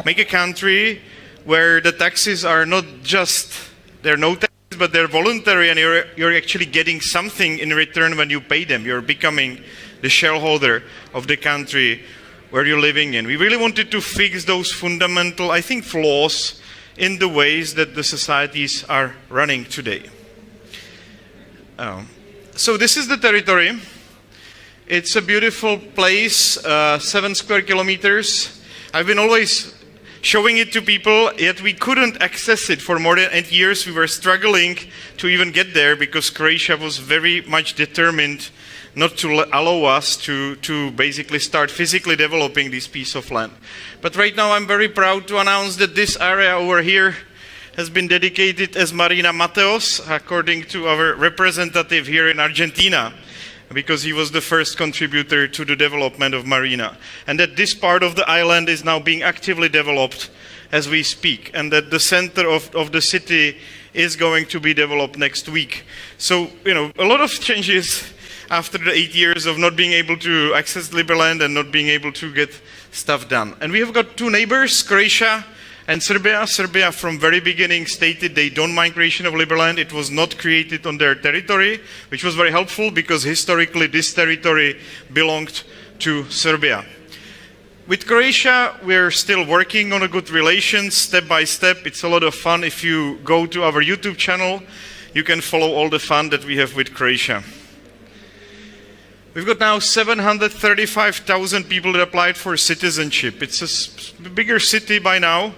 make a country where the taxes are not just, there are no taxes, but they're voluntary, and you're actually getting something in return when you pay them. You're becoming the shareholder of the country where you're living in. We really wanted to fix those fundamental, I think, flaws in the ways that the societies are running today. So this is the territory. It's a beautiful place, 7 square kilometers. I've been always showing it to people, yet we couldn't access it for more than 8 years. We were struggling to even get there because Croatia was very much determined not to allow us to basically start physically developing this piece of land. But right now I'm very proud to announce that this area over here has been dedicated as Marina Mateos, according to our representative here in Argentina, because he was the first contributor to the development of Marina. And that this part of the island is now being actively developed as we speak, and that the center of the city is going to be developed next week. So, you know, a lot of changes after the 8 years of not being able to access Liberland and not being able to get stuff done. And we have got two neighbors, Croatia and Serbia. Serbia from very beginning stated they don't mind creation of Liberland. It was not created on their territory, which was very helpful because historically this territory belonged to Serbia. With Croatia, we're still working on a good relations step by step. It's a lot of fun. If you go to our YouTube channel, you can follow all the fun that we have with Croatia. We've got now 735,000 people that applied for citizenship. It's a bigger city by now.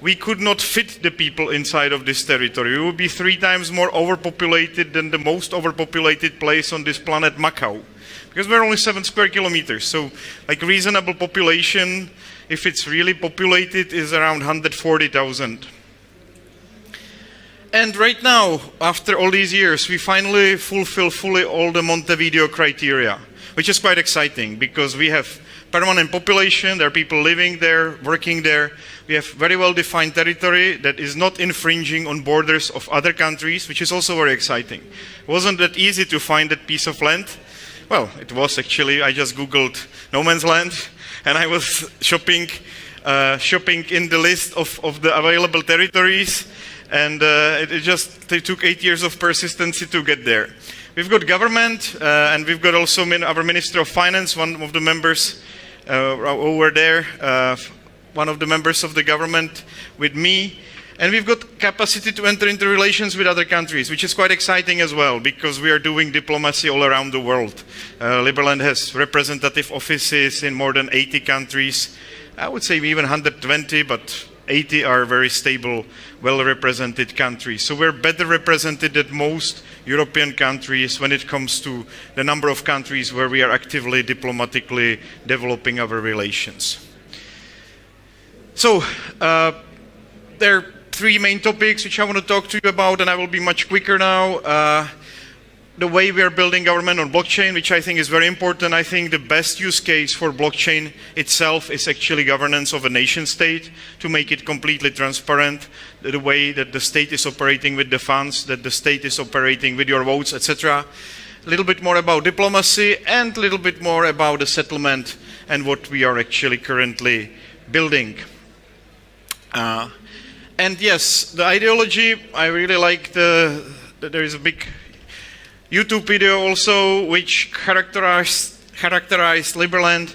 We could not fit the people inside of this territory. We would be 3 times more overpopulated than the most overpopulated place on this planet, Macau. Because we're only 7 square kilometers. So, like, reasonable population, if it's really populated, is around 140,000. And right now, after all these years, we finally fulfill fully all the Montevideo criteria, which is quite exciting because we have permanent population, there are people living there, working there. We have very well-defined territory that is not infringing on borders of other countries, which is also very exciting. It wasn't that easy to find that piece of land. Well, it was actually. I just Googled no man's land, and I was shopping in the list of the available territories. And it took 8 years of persistency to get there. We've got government, and we've got also our Minister of Finance, one of the members over there, one of the members of the government with me. And we've got capacity to enter into relations with other countries, which is quite exciting as well, because we are doing diplomacy all around the world. Liberland has representative offices in more than 80 countries. I would say even 120, but 80 are very stable, well-represented countries. So we're better represented than most European countries when it comes to the number of countries where we are actively, diplomatically developing our relations. So there are 3 main topics which I want to talk to you about, and I will be much quicker now. The way we are building government on blockchain, which I think is very important. I think the best use case for blockchain itself is actually governance of a nation state, to make it completely transparent, the way that the state is operating with the funds, that the state is operating with your votes, etc. A little bit more about diplomacy and a little bit more about the settlement and what we are actually currently building. And yes, the ideology, I really like there is a big YouTube video also which characterized Liberland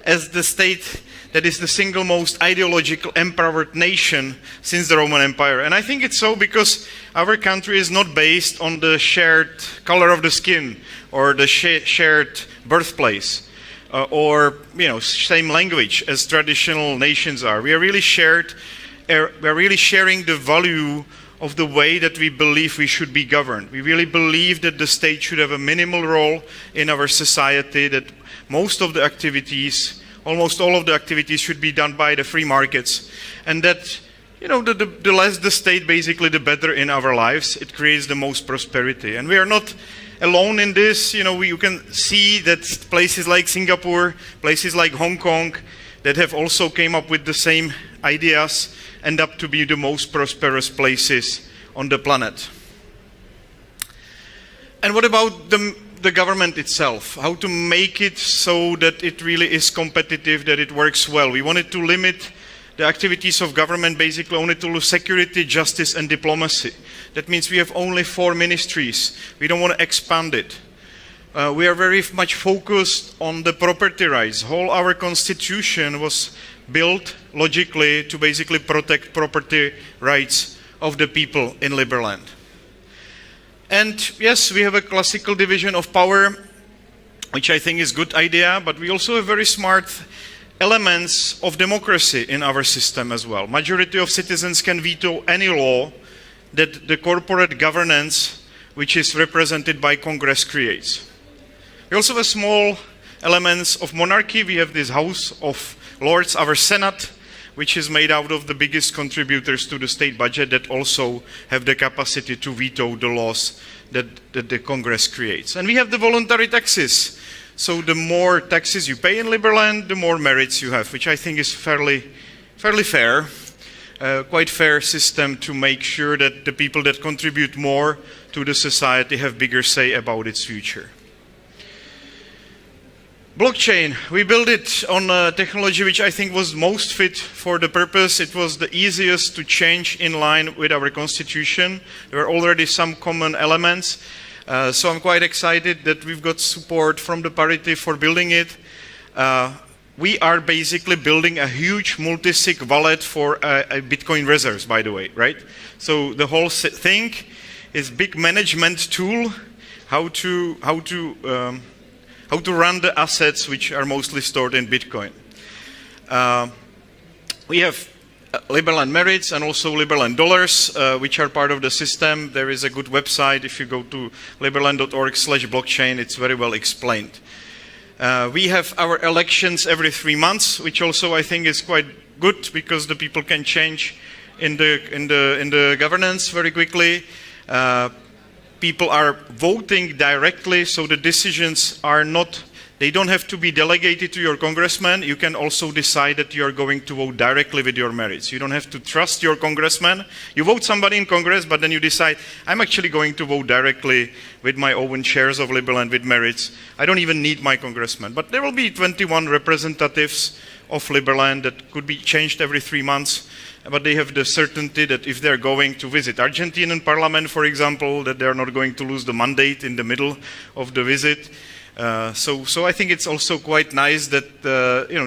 as the state that is the single most ideological empowered nation since the Roman Empire. And I think it's so because our country is not based on the shared color of the skin or the shared birthplace or same language as traditional nations are. We are really sharing the value of the way that we believe we should be governed. We really believe that the state should have a minimal role in our society, that most of the activities, almost all of the activities should be done by the free markets, and that the less the state, basically, the better in our lives. It creates the most prosperity. And we are not alone in this. You can see that places like Singapore, places like Hong Kong, that have also came up with the same ideas, end up to be the most prosperous places on the planet. And what about the government itself? How to make it so that it really is competitive, that it works well? We wanted to limit the activities of government basically only to security, justice, and diplomacy. That means we have only 4 ministries. We don't want to expand it. We are very much focused on the property rights. Whole our constitution was built logically to basically protect property rights of the people in Liberland. And yes, we have a classical division of power, which I think is a good idea, but we also have very smart elements of democracy in our system as well. Majority of citizens can veto any law that the corporate governance, which is represented by Congress, creates. We also have small elements of monarchy. We have this House of Lords, our Senate, which is made out of the biggest contributors to the state budget that also have the capacity to veto the laws that the Congress creates. And we have the voluntary taxes. So the more taxes you pay in Liberland, the more merits you have, which I think is fairly fair. Quite fair system to make sure that the people that contribute more to the society have bigger say about its future. Blockchain, we built it on a technology which I think was most fit for the purpose. It was the easiest to change in line with our constitution. There were already some common elements. So I'm quite excited that we've got support from the party for building it. We are basically building a huge multi-sig wallet for a Bitcoin reserves, by the way, right? So the whole thing is big management tool, how to run the assets which are mostly stored in Bitcoin. We have Liberland merits and also Liberland dollars, which are part of the system. There is a good website. If you go to liberland.org/blockchain, it's very well explained. We have our elections every 3 months, which also I think is quite good because the people can change in the governance very quickly. People are voting directly, so the decisions are not, they don't have to be delegated to your congressman. You can also decide that you are going to vote directly with your merits. You don't have to trust your congressman. You vote somebody in Congress, but then you decide, I'm actually going to vote directly with my own shares of Liberland with merits. I don't even need my congressman. But there will be 21 representatives of Liberland that could be changed every 3 months. But they have the certainty that if they're going to visit Argentinian parliament, for example, that they're not going to lose the mandate in the middle of the visit. So I think it's also quite nice that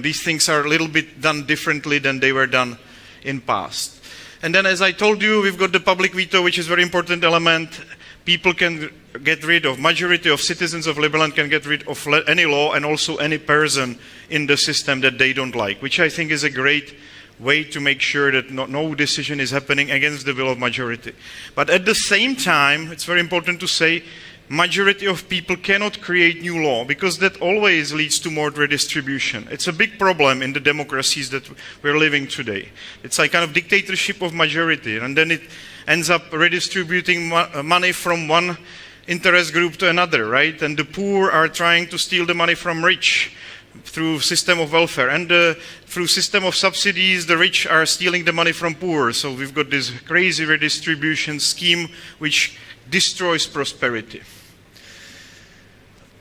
these things are a little bit done differently than they were done in past. And then, as I told you, we've got the public veto, which is a very important element. People can get rid of, majority of citizens of Liberland can get rid of any law and also any person in the system that they don't like, which I think is a great way to make sure that no decision is happening against the will of majority. But at the same time, it's very important to say, majority of people cannot create new law because that always leads to more redistribution. It's a big problem in the democracies that we're living today. It's like kind of dictatorship of majority, and then it ends up redistributing money from one interest group to another, right? And the poor are trying to steal the money from rich through system of welfare, and through system of subsidies, the rich are stealing the money from poor. So we've got this crazy redistribution scheme which destroys prosperity.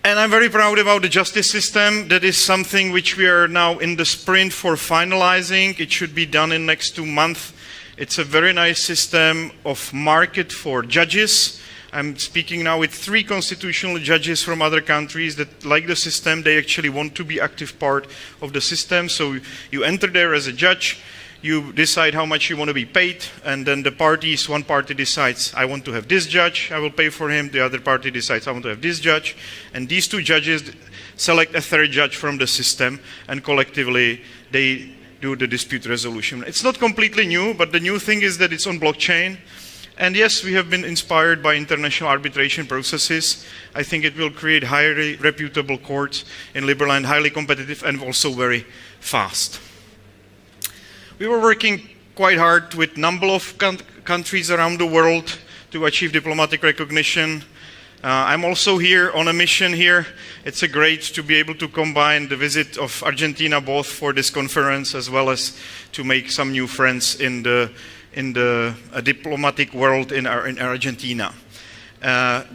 And I'm very proud about the justice system. That is something which we are now in the sprint for finalizing. It should be done in next 2 months. It's a very nice system of market for judges. I'm speaking now with 3 constitutional judges from other countries that like the system. They actually want to be active part of the system. So you enter there as a judge, you decide how much you want to be paid, and then the parties, one party decides, I want to have this judge, I will pay for him. The other party decides, I want to have this judge. And these 2 judges select a 3rd judge from the system, and collectively they do the dispute resolution. It's not completely new, but the new thing is that it's on blockchain. And yes, we have been inspired by international arbitration processes. I think it will create highly reputable courts in Liberland, highly competitive and also very fast. We were working quite hard with a number of countries around the world to achieve diplomatic recognition. I'm also here on a mission here. It's great to be able to combine the visit of Argentina both for this conference as well as to make some new friends in the diplomatic world in Argentina.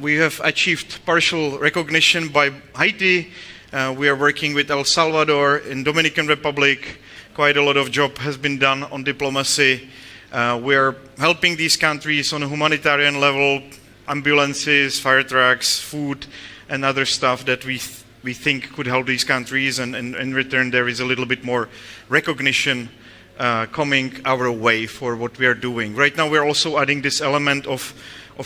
We have achieved partial recognition by Haiti. We are working with El Salvador in Dominican Republic, quite a lot of job has been done on diplomacy. We're helping these countries on a humanitarian level, ambulances, fire trucks, food, and other stuff that we think could help these countries, and in return there is a little bit more recognition coming our way for what we are doing. Right now we're also adding this element of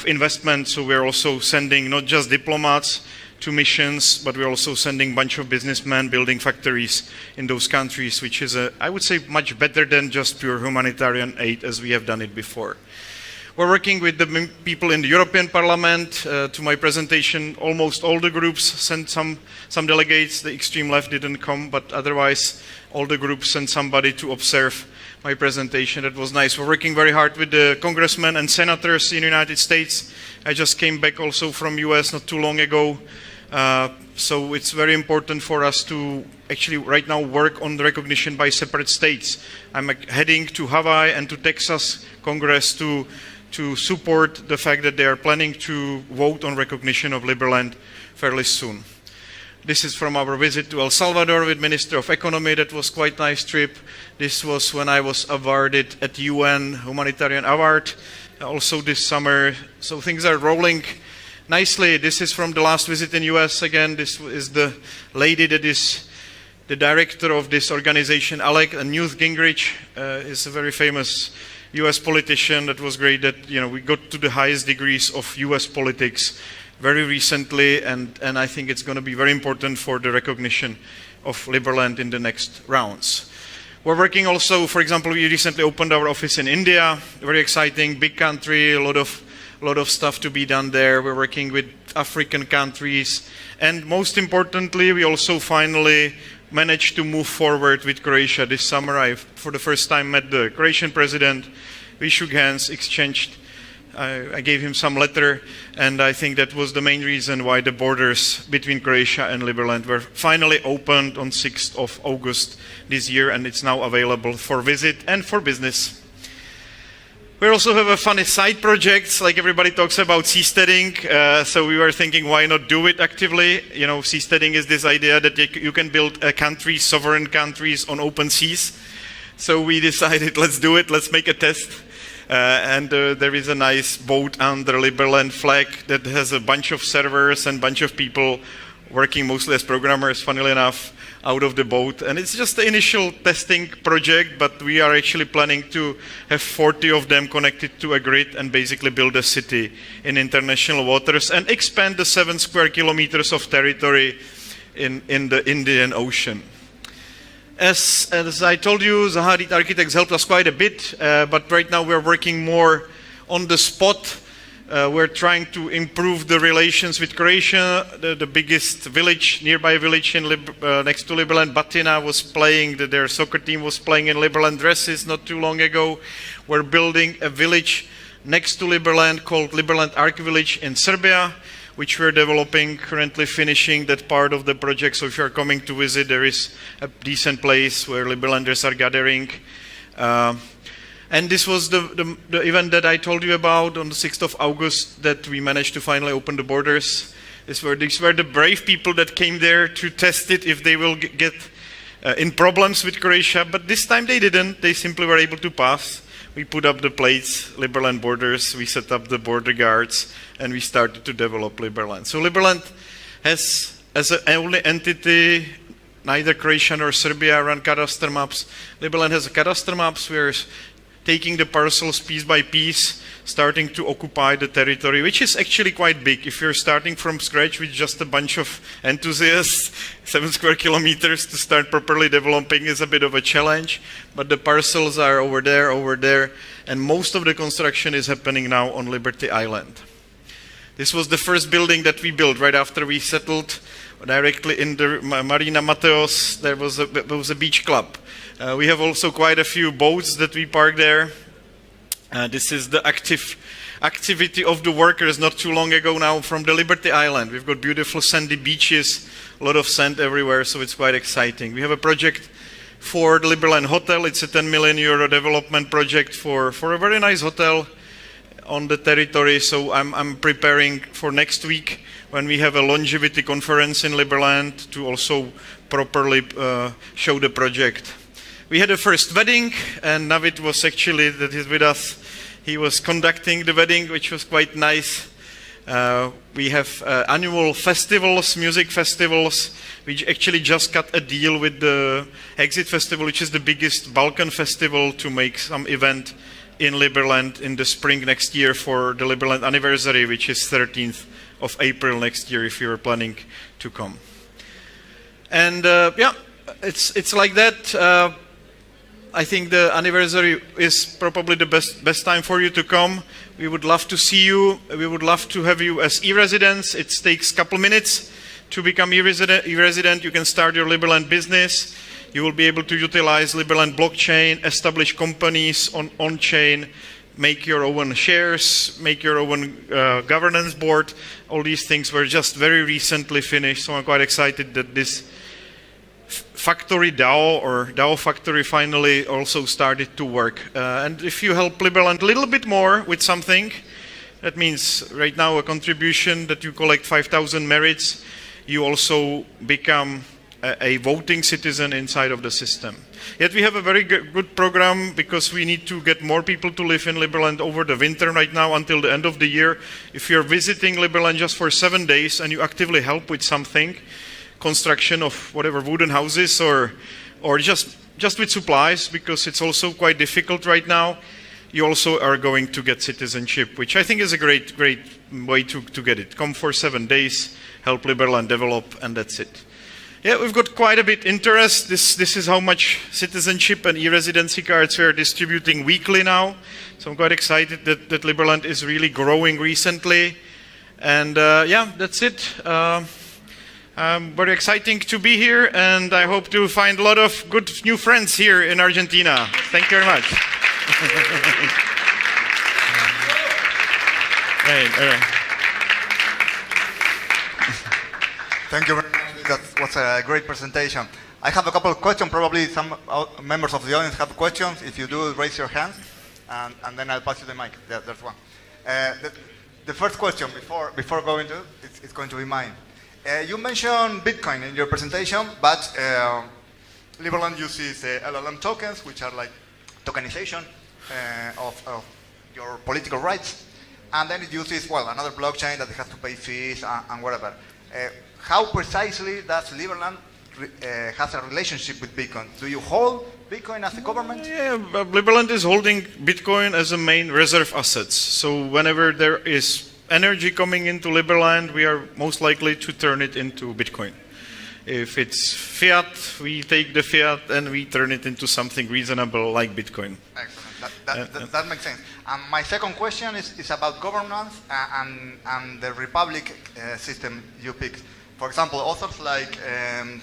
investment, so we're also sending not just diplomats to missions, but we're also sending a bunch of businessmen building factories in those countries, which is, I would say, much better than just pure humanitarian aid as we have done it before. We're working with the people in the European Parliament. To my presentation, almost all the groups sent some delegates. The extreme left didn't come, but otherwise all the groups sent somebody to observe my presentation. That was nice. We're working very hard with the congressmen and senators in the United States. I just came back also from US not too long ago. So it's very important for us to actually right now work on the recognition by separate states. I'm heading to Hawaii and to Texas Congress to support the fact that they are planning to vote on recognition of Liberland fairly soon. This is from our visit to El Salvador with Minister of Economy. That was quite a nice trip. This was when I was awarded at UN Humanitarian Award, also this summer. So things are rolling nicely. This is from the last visit in US again. This is the lady that is the director of this organization, Alec, and Newt Gingrich is a very famous US politician. That was great that, you know, we got to the highest degrees of US politics very recently, and I think it's going to be very important for the recognition of Liberland in the next rounds. We're working also, for example, we recently opened our office in India, very exciting, big country, a lot of stuff to be done there. We're working with African countries, and most importantly, we also finally managed to move forward with Croatia. This summer I, for the first time, met the Croatian president. We shook hands, exchanged, I gave him some letter, and I think that was the main reason why the borders between Croatia and Liberland were finally opened on 6th of August this year, and it's now available for visit and for business. We also have a funny side projects, like everybody talks about seasteading, so we were thinking why not do it actively. You know, seasteading is this idea that you can build a country, sovereign countries on open seas. So we decided, let's do it, let's make a test. And there is a nice boat under Liberland flag that has a bunch of servers and bunch of people working mostly as programmers, funnily enough, out of the boat. And it's just the initial testing project, but we are actually planning to have 40 of them connected to a grid and basically build a city in international waters and expand the 7 square kilometers of territory in the Indian Ocean. As I told you, the Harit architects helped us quite a bit, but right now we're working more on the spot. We're trying to improve the relations with Croatia. The biggest village, nearby village in next to Liberland, Batina, was playing, their soccer team was playing in Liberland dresses not too long ago. We're building a village next to Liberland called Liberland Arc Village in Serbia, which we're developing, currently finishing that part of the project. So if you're coming to visit, there is a decent place where Liberlanders are gathering. And this was the event that I told you about on the 6th of August, that we managed to finally open the borders. These were the brave people that came there to test it if they will get in problems with Croatia. But this time they didn't. They simply were able to pass. We put up the plates, Liberland borders, we set up the border guards, and we started to develop Liberland. So Liberland has, as an only entity, neither Croatia nor Serbia run cadastre maps. Liberland has a cadastre maps. We're taking the parcels piece by piece, starting to occupy the territory, which is actually quite big. If you're starting from scratch with just a bunch of enthusiasts, 7 square kilometers to start properly developing is a bit of a challenge, but the parcels are over there, and most of the construction is happening now on Liberty Island. This was the first building that we built right after we settled directly in the Marina Mateos. There was a beach club. We have also quite a few boats that we park there. This is the activity of the workers not too long ago now from the Liberty Island. We've got beautiful sandy beaches, a lot of sand everywhere, so it's quite exciting. We have a project for the Liberland Hotel. It's a 10 million euro development project for a very nice hotel on the territory. So I'm preparing for next week when we have a longevity conference in Liberland to also properly show the project. We had a first wedding, and Navid was actually, that is with us, he was conducting the wedding, which was quite nice. We have annual festivals, music festivals. We actually just got a deal with the Exit Festival, which is the biggest Balkan festival, to make some event in Liberland in the spring next year for the Liberland anniversary, which is 13th of April next year, if you're planning to come. And yeah, it's like that. I think the anniversary is probably the best time for you to come. We would love to see you. We would love to have you as e-residents. It takes a couple minutes to become e-resident. You can start your Liberland business. You will be able to utilize Liberland blockchain, establish companies on-chain, make your own shares, make your own governance board. All these things were just very recently finished, so I'm quite excited that this Factory DAO or DAO Factory finally also started to work. And if you help Liberland a little bit more with something, that means right now a contribution that you collect 5,000 merits, you also become a voting citizen inside of the system. Yet we have a very good program because we need to get more people to live in Liberland over the winter right now until the end of the year. If you're visiting Liberland just for 7 days and you actively help with something, construction of whatever wooden houses or just with supplies, because it's also quite difficult right now, you also are going to get citizenship, which I think is a great way to get it. Come for 7 days, help Liberland develop, and that's it. Yeah, we've got quite a bit interest. This is how much citizenship and e-residency cards we are distributing weekly now. So I'm quite excited that Liberland is really growing recently. And yeah, that's it. Very exciting to be here, and I hope to find a lot of good new friends here in Argentina. Thank you very much. Thank you very much. That was a great presentation. I have a couple of questions. Probably some members of the audience have questions. If you do, raise your hands, and then I'll pass you the mic. There's one. The first question, before going to, it's going to be mine. You mentioned Bitcoin in your presentation, but Liberland uses LLM tokens, which are like tokenization of your political rights. And then it uses, well, another blockchain that it has to pay fees and whatever. How precisely does Liberland has a relationship with Bitcoin? Do you hold Bitcoin as a government? Yeah, Liberland is holding Bitcoin as a main reserve assets. So whenever there is energy coming into Liberland, we are most likely to turn it into Bitcoin. If it's fiat, we take the fiat and we turn it into something reasonable like Bitcoin. Excellent. That makes sense. My second question is about governance and the republic system you picked. For example, authors like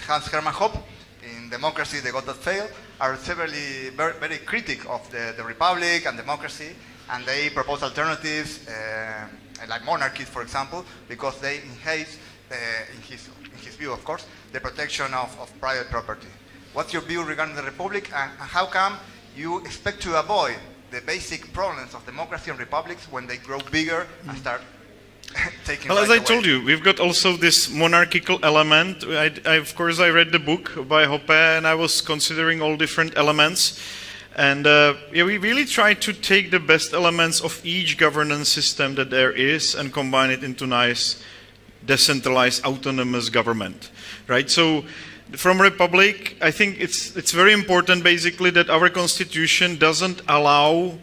Hans Hermann Hoppe in Democracy, The God That Failed, are severely very critic of the republic and democracy, and they propose alternatives like monarchies, for example, because they enhance, in his view, of course, the protection of private property. What's your view regarding the republic, and how come you expect to avoid the basic problems of democracy and republics when they grow bigger and start taking Well, as I away? told you, we've got also this monarchical element. Of course, I read the book by Hoppe, and I was considering all different elements. And yeah, we really try to take the best elements of each governance system that there is and combine it into nice, decentralized, autonomous government, right? So from Republic, I think it's very important, basically, that our constitution doesn't allow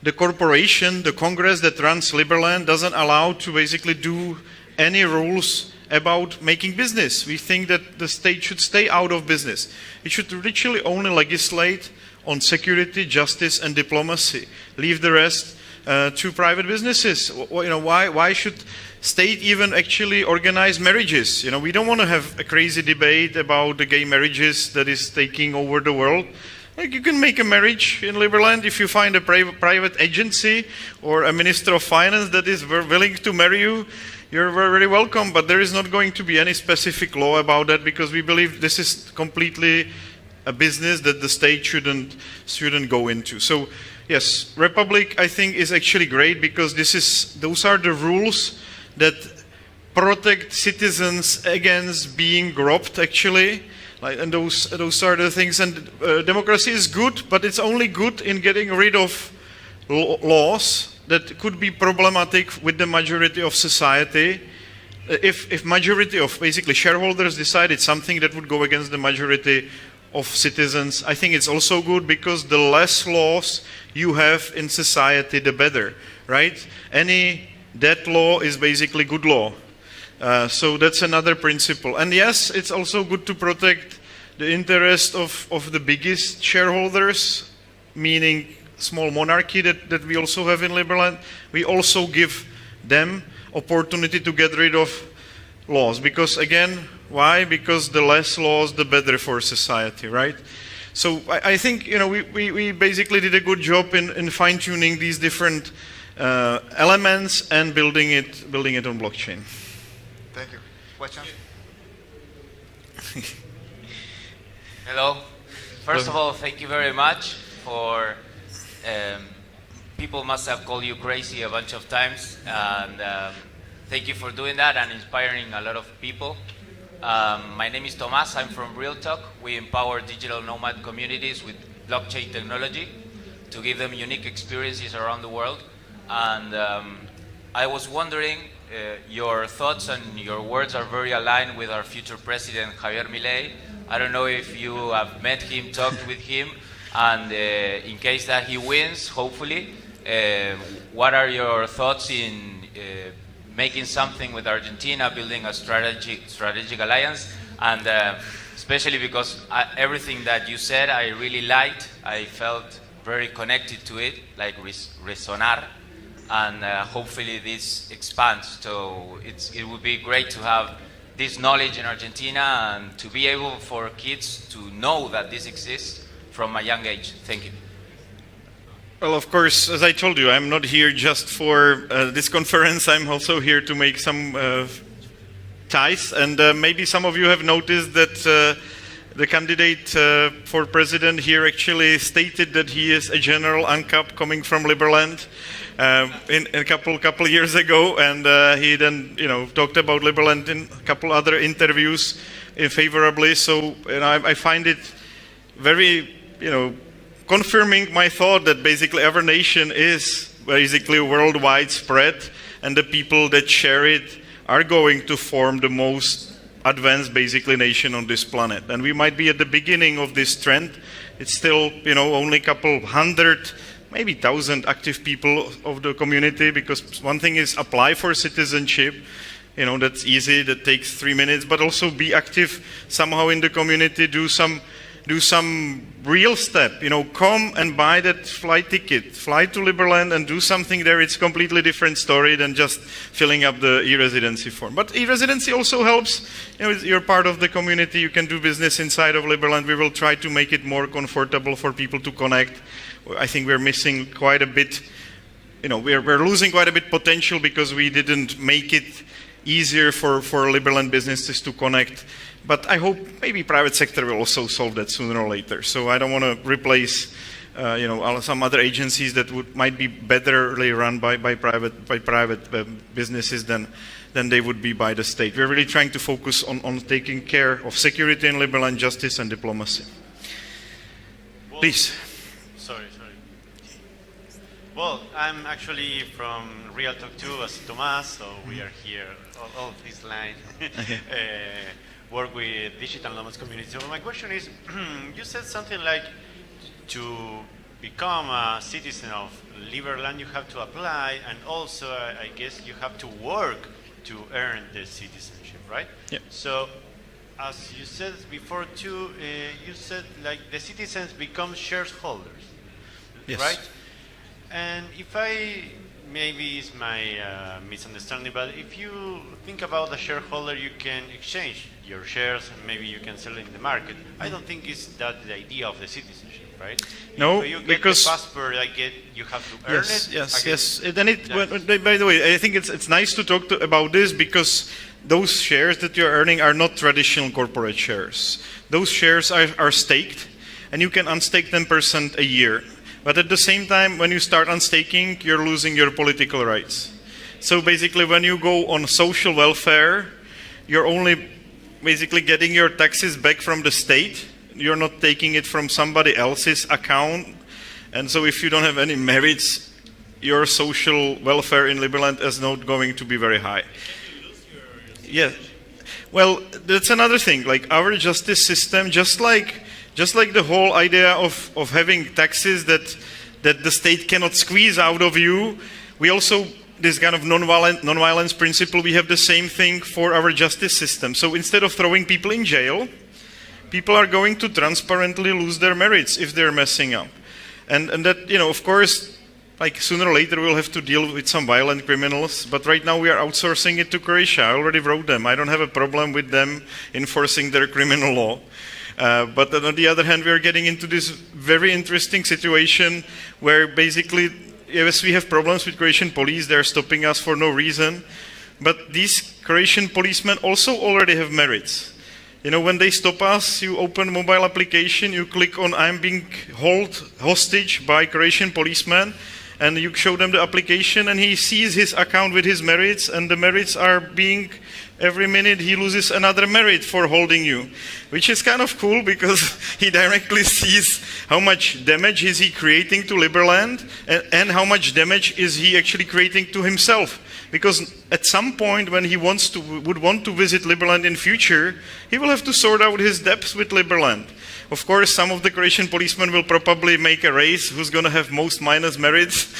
the corporation, the Congress that runs Liberland, doesn't allow to basically do any rules about making business. We think that the state should stay out of business. It should literally only legislate on security, justice, and diplomacy. Leave the rest to private businesses. You know, why should state even actually organize marriages? You know, we don't want to have a crazy debate about the gay marriages that is taking over the world. Like, you can make a marriage in Liberland if you find a private agency or a minister of finance that is willing to marry you. You're very welcome, but there is not going to be any specific law about that, because we believe this is completely a business that the state shouldn't go into. So yes, Republic, I think, is actually great, because those are the rules that protect citizens against being robbed, actually. Like, and those are the things. And democracy is good, but it's only good in getting rid of laws that could be problematic with the majority of society. If majority of basically shareholders decided something that would go against the majority of citizens, I think it's also good, because the less laws you have in society, the better, right? Any dead law is basically good law. So that's another principle. And yes, it's also good to protect the interest of the biggest shareholders, meaning small monarchy that we also have in Liberland. We also give them opportunity to get rid of laws. Because again, why? Because the less laws, the better for society, right? So I think, you know, we basically did a good job in fine-tuning these different elements and building it on blockchain. Thank you. Question? Hello. First of all, thank you very much for. People must have called you crazy a bunch of times, and thank you for doing that and inspiring a lot of people. My name is Tomas. I'm from Real Talk. We empower digital nomad communities with blockchain technology to give them unique experiences around the world. And I was wondering, your thoughts and your words are very aligned with our future president, Javier Milei. I don't know if you have met him, talked with him, and in case that he wins, hopefully, what are your thoughts in making something with Argentina, building a strategic alliance, and especially because everything that you said I really liked. I felt very connected to it, like resonar, and hopefully this expands. So it would be great to have this knowledge in Argentina and to be able for kids to know that this exists from a young age. Thank you. Well, of course, as I told you, I'm not here just for this conference. I'm also here to make some ties. And maybe some of you have noticed that the candidate for president here actually stated that he is a general ANCAP coming from Liberland in a couple years ago. And he then, you know, talked about Liberland in a couple other interviews favorably. So, you know, I find it very, you know, confirming my thought that basically every nation is basically worldwide spread, and the people that share it are going to form the most advanced basically nation on this planet. And we might be at the beginning of this trend. It's still, you know, only a couple hundred, maybe 1,000 active people of the community, because one thing is apply for citizenship. You know, that's easy, that takes 3 minutes, but also be active somehow in the community, do some real step, you know, come and buy that flight ticket, fly to Liberland and do something there. It's a completely different story than just filling up the e-residency form. But e-residency also helps, you know, you're part of the community, you can do business inside of Liberland. We will try to make it more comfortable for people to connect. I think we're missing quite a bit, you know, we're losing quite a bit potential because we didn't make it easier for Liberland businesses to connect. But I hope maybe private sector will also solve that sooner or later. So I don't want to replace, you know, some other agencies that might be betterly run by private businesses than they would be by the state. We're really trying to focus on taking care of security in Liberland, justice and diplomacy. Well, please. Sorry. Well, I'm actually from Real Talk 2 as Tomas, so we are here, all of this line. Okay. Work with digital nomads community. So my question is, you said something like to become a citizen of Liberland, you have to apply, and also I guess you have to work to earn the citizenship, right? Yeah. So, as you said before too, you said like the citizens become shareholders, Yes. right? And if maybe it's my misunderstanding, but if you think about the shareholder, you can exchange your shares and maybe you can sell it in the market. I don't think it's that the idea of the citizenship, right? No, if you get because the passport, you have to earn it. Yes. By the way, I think it's nice to talk about this, because those shares that you're earning are not traditional corporate shares. Those shares are staked, and you can unstake 10% a year. But at the same time, when you start unstaking, you're losing your political rights. So basically, when you go on social welfare, you're only basically getting your taxes back from the state. You're not taking it from somebody else's account. And so if you don't have any merits, your social welfare in Liberland is not going to be very high. Yeah. Well, that's another thing. Like our justice system, just like the whole idea of having taxes that the state cannot squeeze out of you, we also, this kind of non-violence principle, we have the same thing for our justice system. So instead of throwing people in jail, people are going to transparently lose their merits if they're messing up. And that, you know, of course, like sooner or later we'll have to deal with some violent criminals, but right now we are outsourcing it to Croatia. I already wrote them. I don't have a problem with them enforcing their criminal law. But on the other hand, we are getting into this very interesting situation where basically, yes, we have problems with Croatian police. They're stopping us for no reason. But these Croatian policemen also already have merits. You know, when they stop us, you open mobile application, you click on I'm being held hostage by Croatian policeman, and you show them the application, and he sees his account with his merits, and the merits are being, every minute he loses another merit for holding you, which is kind of cool because he directly sees how much damage is he creating to Liberland and how much damage is he actually creating to himself. Because at some point when he would want to visit Liberland in future, he will have to sort out his debts with Liberland. Of course, some of the Croatian policemen will probably make a race who's going to have most minus merits,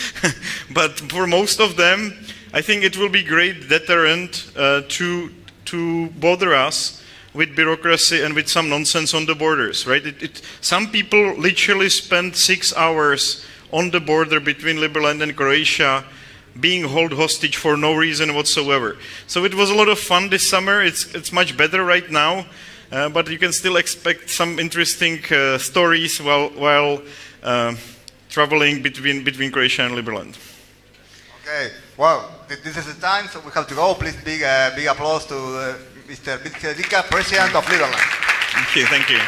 but for most of them, I think it will be great deterrent to bother us with bureaucracy and with some nonsense on the borders, right? Some people literally spend 6 hours on the border between Liberland and Croatia being held hostage for no reason whatsoever. So it was a lot of fun this summer. It's much better right now, but you can still expect some interesting stories while traveling between Croatia and Liberland. Okay, well, this is the time, so we have to go. Please, big applause to Mr. Jedlicka, President of Liberland. Thank you.